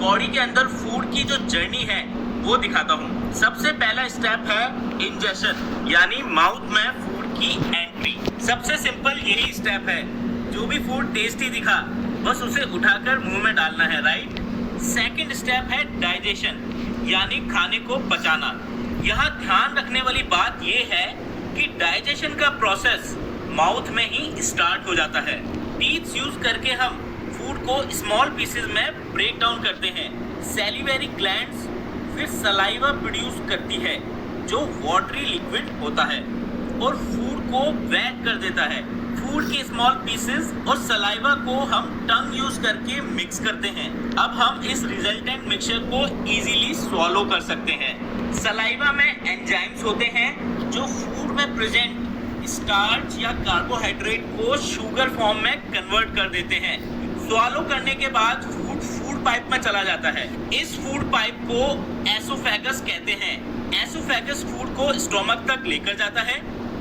Body के अंदर food की जो जर्नी है वो दिखाता हूँ। सबसे पहला स्टेप है इंजेशन, यानी माउथ में फूड की एंट्री। सबसे सिंपल यही स्टेप है, जो भी फूड टेस्टी दिखा बस उसे उठाकर मुंह में डालना है, राइट। सेकंड स्टेप है डाइजेशन, यानी खाने को पचाना। यहाँ ध्यान रखने वाली बात ये है कि डाइजेशन का प्रोसेस माउथ में ही स्टार्ट हो जाता है। टीथ यूज करके हम फूड को स्मॉल पीसेस में ब्रेक डाउन करते हैं। सैलिवरी ग्लैंड्स फिर सलाइवा प्रोड्यूस करती है जो वाटरी लिक्विड होता है और फूड को वेट कर देता है। फूड के स्मॉल पीसेस और सलाइवा को हम टंग यूज करके मिक्स करते हैं। अब हम इस रिजल्टेंट मिक्सचर को इजीली स्वॉलो कर सकते हैं। सलाइवा में एंजाइम्स होते हैं जो फूड में प्रेजेंट स्टार्च या कार्बोहाइड्रेट को शुगर फॉर्म में कन्वर्ट कर देते हैं। स्वॉलो करने के बाद फूड पाइप में चला जाता है। इस फूड पाइप को एसोफेगस कहते हैं। एसोफेगस फूड को स्टोमक तक लेकर जाता है,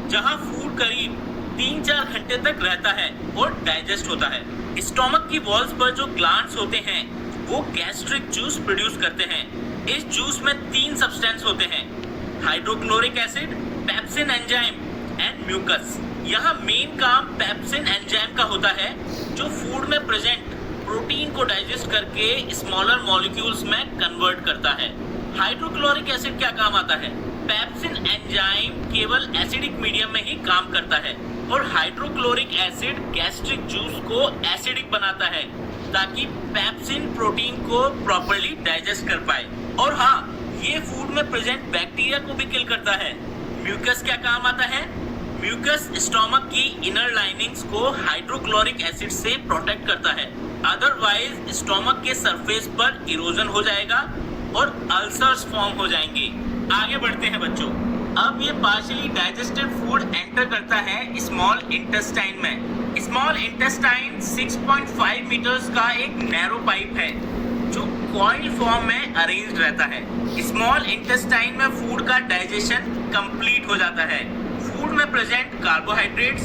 जहां फूड करीब 3-4 घंटे तक रहता है और डाइजेस्ट होता है। स्टोमक की वॉल्स पर जो ग्लैंड्स होते हैं वो गैस्ट्रिक जूस प्रोड्यूस करते हैं। इस जूस में 3 सब्सटेंस होते हैं, hydrochloric acid, pepsin enzyme and mucus. यहाँ मेन काम पेप्सिन एंजाइम का होता है जो फूड में प्रेजेंट प्रोटीन को डाइजेस्ट करके स्मॉलर मॉलिक्यूल्स में कन्वर्ट करता है। हाइड्रोक्लोरिक एसिड क्या काम आता है? पेप्सिन एंजाइम केवल एसिडिक मीडियम में ही काम करता है और हाइड्रोक्लोरिक एसिड गैस्ट्रिक जूस को एसिडिक बनाता है ताकि पेप्सिन प्रोटीन को प्रॉपर्ली डाइजेस्ट कर पाए। और हाँ, ये फूड में प्रेजेंट बैक्टीरिया को भी किल करता है। म्यूकस क्या काम आता है? म्यूकस स्टोमक की इनर लाइनिंग्स को हाइड्रोक्लोरिक एसिड से प्रोटेक्ट करता है, अदरवाइज स्टोमक के सरफेस पर इरोजन हो जाएगा और अल्सर्स फॉर्म हो जाएंगे। आगे बढ़ते हैं बच्चों। अब ये पार्शियली डाइजेस्टेड फूड एंटर करता है स्मॉल इंटेस्टाइन में। स्मॉल इंटेस्टाइन 6.5 मीटर्स का एक नैरो पाइप है जो कॉइल फॉर्म में अरेंज्ड रहता है। स्मॉल इंटेस्टाइन में फूड का डाइजेशन कंप्लीट हो जाता है। फूड में present carbohydrates,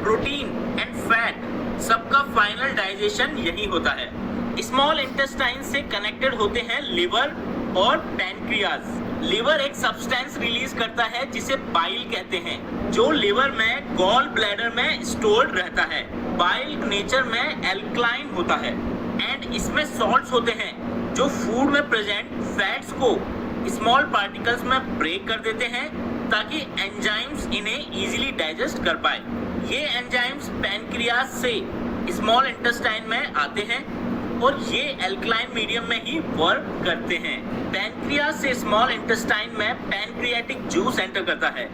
protein and fat सबका फाइनल डाइजेशन यही होता है। स्मॉल इंटेस्टाइन से कनेक्टेड होते हैं लिवर और पैनक्रियाज। लिवर एक सब्सटेंस रिलीज करता है जिसे बाइल कहते हैं, जो लिवर में गॉल ब्लैडर में स्टोर्ड रहता है। बाइल नेचर में एल्कलाइन होता है एंड इसमें सॉल्ट्स होते हैं जो फूड में प्रेजेंट फैट्स को स्मॉल पार्टिकल्स में ब्रेक कर देते हैं ताकि एंजाइम्स इन्हें इजीली डाइजेस्ट कर पाए। ये एंजाइम्स पैनक्रियाज से स्मॉल इंटेस्टाइन में आते हैं और ये एल्कलाइन मीडियम में ही वर्क करते हैं। पैनक्रियाज से स्मॉल इंटेस्टाइन में पैनक्रियाटिक जूस एंटर करता है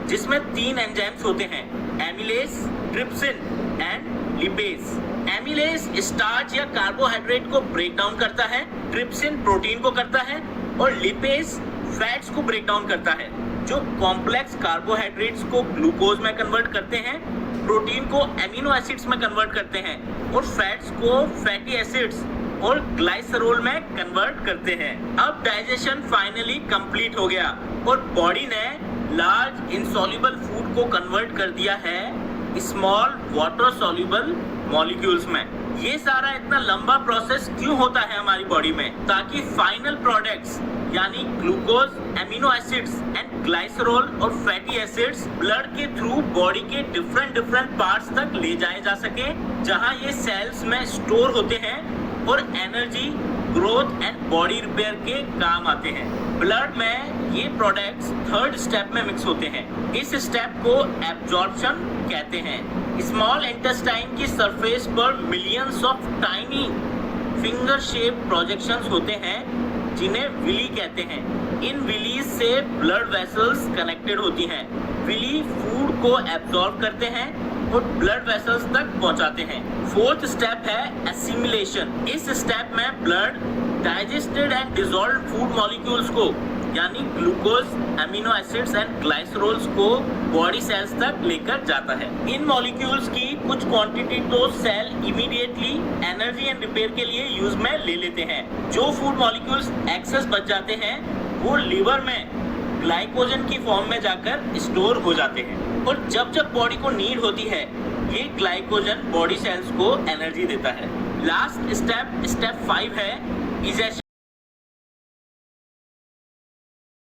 जिसमें 3 एंजाइम्स होते हैं, amylase, trypsin and lipase. Amylase starch या कार्बोहाइड्रेट को ब्रेक डाउन करता है, ट्रिप्सिन प्रोटीन को करता है और लिपेज फैट्स को ब्रेक डाउन करता है जो कॉम्प्लेक्स कार्बोहाइड्रेट्स को ग्लूकोज में कन्वर्ट करते हैं, प्रोटीन को एमिनो एसिड्स में कन्वर्ट करते हैं और फैट्स को फैटी एसिड्स और ग्लाइसरोल में कन्वर्ट करते हैं। अब डाइजेशन फाइनली कंप्लीट हो गया और बॉडी ने लार्ज इनसॉल्युबल फूड को कन्वर्ट कर दिया है स्मॉल वाटर सॉल्युबल मॉलिक्यूल्स में। ये सारा इतना लंबा प्रोसेस क्यों होता है हमारी बॉडी में? ताकि फाइनल प्रोडक्ट्स यानी glucose, amino acids and glycerol और फैटी एसिड्स ब्लड के थ्रू बॉडी के डिफरेंट पार्ट्स तक ले जाए जा सके, जहां ये सेल्स में स्टोर होते हैं और energy, growth and body repair के काम आते हैं। ब्लड में ये प्रोडक्ट्स 3rd स्टेप में मिक्स होते हैं। इस स्टेप को एब्जॉर्प्शन कहते हैं। स्मॉल इंटेस्टाइन की सरफेस पर millions of tiny finger shape projections होते हैं जिन्हें विली कहते हैं। इन विलीज से ब्लड वेसल्स कनेक्टेड होती हैं। विली फूड को एब्जॉर्ब करते हैं और ब्लड वेसल्स तक पहुंचाते हैं। 4th स्टेप है एसिमिलेशन। इस स्टेप में blood digested and dissolved food molecules को यानी glucose, amino acids and glycerols को बॉडी सेल्स तक लेकर जाता है। इन मॉलिक्यूल्स की कुछ क्वांटिटी तो cell immediately energy and repair के लिए यूज में ले लेते हैं। जो फूड मॉलिक्यूल्स एक्सेस बच जाते हैं वो लिवर में ग्लाइकोजन की फॉर्म में जाकर स्टोर हो जाते हैं और जब बॉडी को नीड होती है ये ग्लाइकोजन बॉडी सेल्स को एनर्जी देता है। लास्ट स्टेप 5 है इजेशन।